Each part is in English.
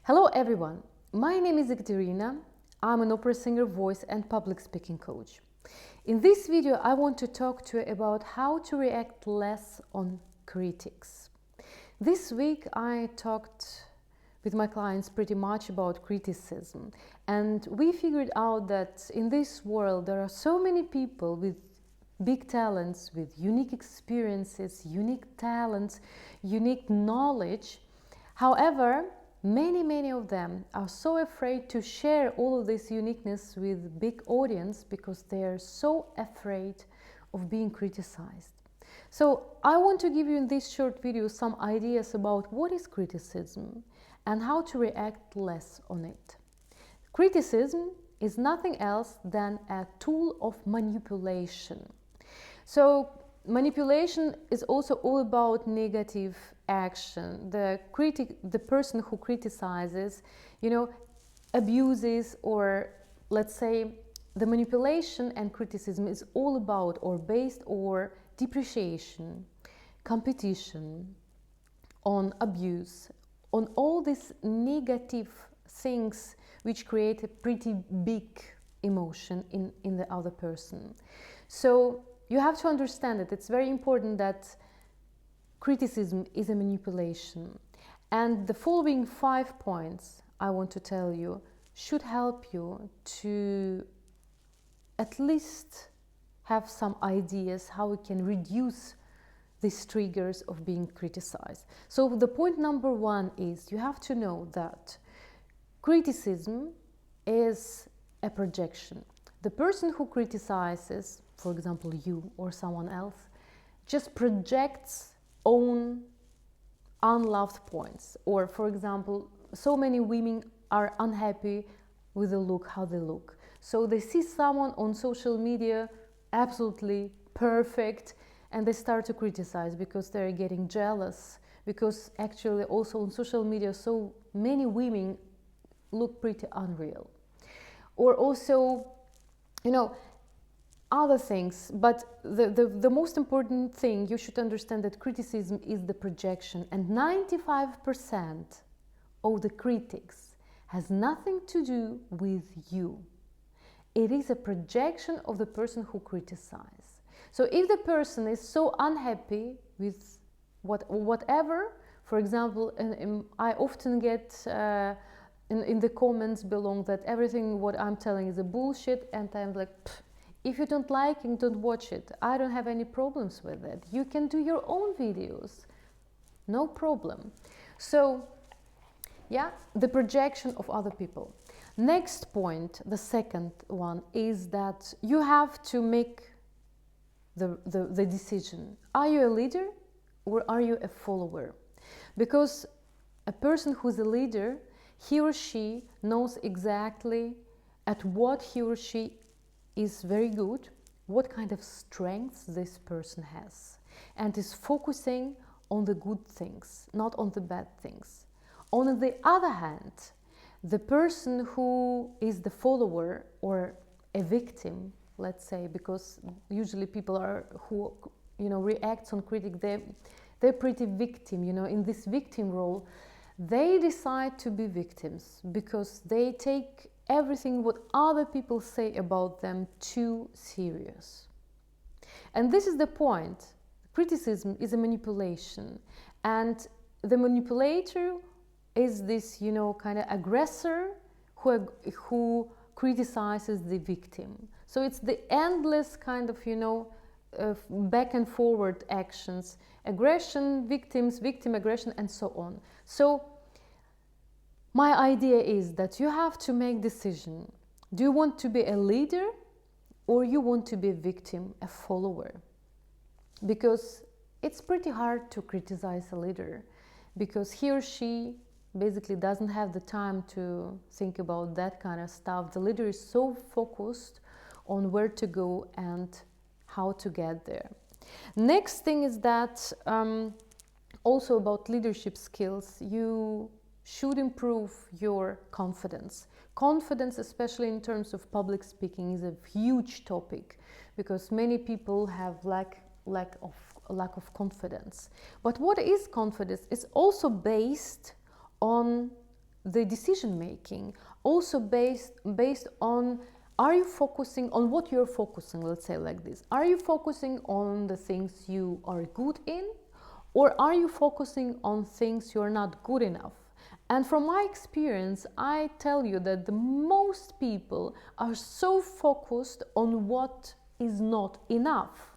Hello everyone, my name is Ekaterina. I'm an opera singer, voice and public speaking coach. In this video I want to talk to you about how to react less on critics. This week I talked with my clients pretty much about criticism, and we figured out that in this world there are so many people with big talents, with unique experiences, unique talents, unique knowledge. However, many of them are so afraid to share all of this uniqueness with big audience because they are so afraid of being criticized. So I want to give you in this short video some ideas about what is criticism and how to react less on it. Criticism is nothing else than a tool of manipulation. So manipulation is also all about negative action. The person who criticizes, abuses, or let's say the manipulation and criticism is all about or based on depreciation, competition, on abuse, on all these negative things which create a pretty big emotion in the other person. So you have to understand that it's very important that criticism is a manipulation. And the following 5 points I want to tell you should help you to at least have some ideas how we can reduce these triggers of being criticized. So the point number 1 is you have to know that criticism is a projection. The person who criticizes, for example, you or someone else, just projects own unloved points. Or, for example, so many women are unhappy with the look, how they look. So they see someone on social media absolutely perfect and they start to criticize because they're getting jealous, because actually also on social media so many women look pretty unreal. Or also, other things, but the most important thing you should understand that criticism is the projection, and 95% of the critics has nothing to do with you. It is a projection of the person who criticizes. So if the person is so unhappy with whatever, for example, I often get in the comments below that everything what I'm telling is a bullshit, and I'm like, if you don't like it, don't watch it. I don't have any problems with it. You can do your own videos. No problem. So, yeah, the projection of other people. Next point, the second one, is that you have to make the decision. Are you a leader or are you a follower? Because a person who's a leader, he or she knows exactly at what he or she is very good, what kind of strengths this person has, and is focusing on the good things, not on the bad things. On the other hand, the person who is the follower or a victim, let's say, because usually people are who reacts on critic, they're pretty victim, in this victim role. They decide to be victims because they take everything what other people say about them too serious. And this is the point. Criticism is a manipulation, and the manipulator is this kind of aggressor who criticizes the victim. So it's the endless kind of back and forward actions, aggression, victims, victim, aggression, and so on. So my idea is that you have to make decision. Do you want to be a leader or you want to be a victim, a follower? Because it's pretty hard to criticize a leader because he or she basically doesn't have the time to think about that kind of stuff. The leader is so focused on where to go and how to get there. Next thing is that also about leadership skills, you should improve your confidence. Confidence, especially in terms of public speaking, is a huge topic because many people have lack of confidence. But what is confidence? It's also based on the decision making also based on, are you focusing on what you're focusing, let's say like this. Are you focusing on the things you are good in, or are you focusing on things you're not good enough? And from my experience, I tell you that the most people are so focused on what is not enough,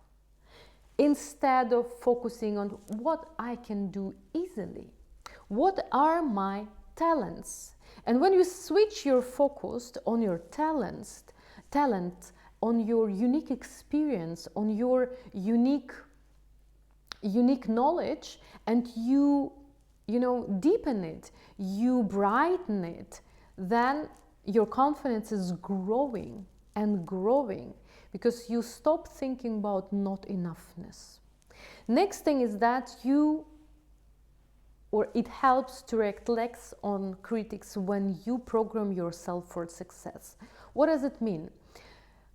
instead of focusing on what I can do easily. What are my talents? And when you switch your focus on your talent, on your unique experience, on your unique knowledge, and you deepen it, you brighten it, then your confidence is growing and growing, because you stop thinking about not enoughness. Next thing is that it helps to react less on critics when you program yourself for success. What does it mean?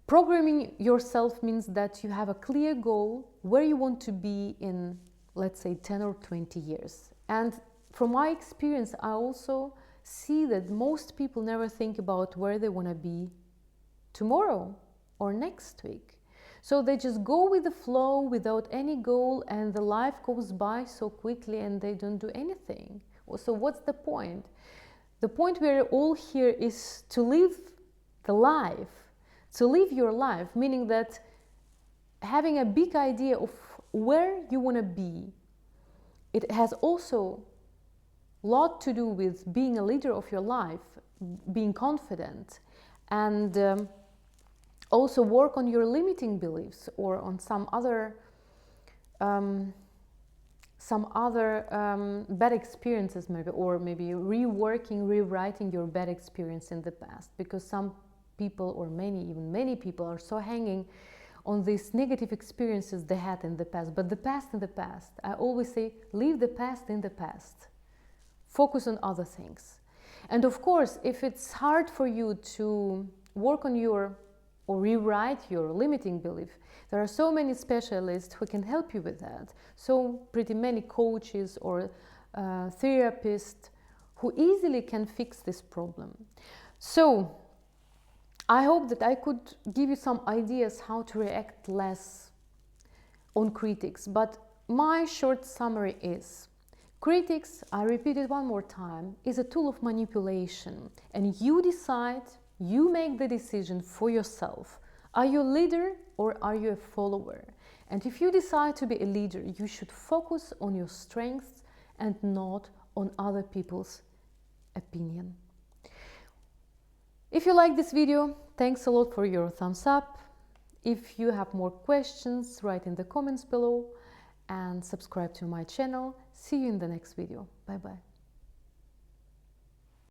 Programming yourself means that you have a clear goal where you want to be in, let's say, 10 or 20 years. And from my experience, I also see that most people never think about where they want to be tomorrow or next week. So they just go with the flow without any goal, and the life goes by so quickly and they don't do anything. So what's the point? The point we're all here is to live the life, to live your life, meaning that having a big idea of where you want to be, it has also a lot to do with being a leader of your life, being confident, and also work on your limiting beliefs, or on some other bad experiences, maybe, or maybe rewriting your bad experience in the past, because some people, or many people, are so hanging on these negative experiences they had in the past. But the past in the past. I always say, leave the past in the past. Focus on other things. And of course, if it's hard for you to work on or rewrite your limiting belief, there are so many specialists who can help you with that. So pretty many coaches or therapists who easily can fix this problem. So I hope that I could give you some ideas how to react less on critics. But my short summary is, critics, I repeat it one more time, is a tool of manipulation, and you decide, you make the decision for yourself. Are you a leader or are you a follower? And if you decide to be a leader, you should focus on your strengths and not on other people's opinion. If you like this video, thanks a lot for your thumbs up. If you have more questions, write in the comments below and subscribe to my channel. See you in the next video. Bye bye.